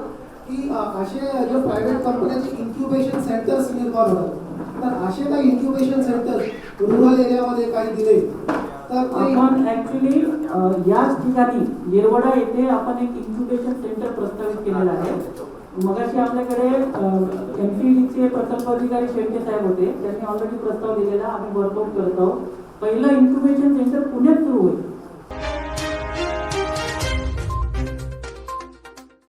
की असे जे प्रायव्हेट कंपन्यांचे इन्क्युबेशन सेंटर्स निर्माण होतात, तर असे काही इन्क्युबेशन सेंटर रुरल एरियामध्ये काही दिले तर आपण ऍक्च्युली याच ठिकाणी येरवडा येथे आपण एक इन्क्युबेशन सेंटर प्रस्तावित केलेलं आहे. मगाशी आपल्याकडे MCDचे प्रकल्प अधिकारी शेळके साहेब होते, त्यांनी ऑलरेडी प्रस्ताव दिलेला, आम्ही वर्कआउट करत आहोत. पहिलं इन्क्युबेशन सेंटर पुण्यात सुरू होईल.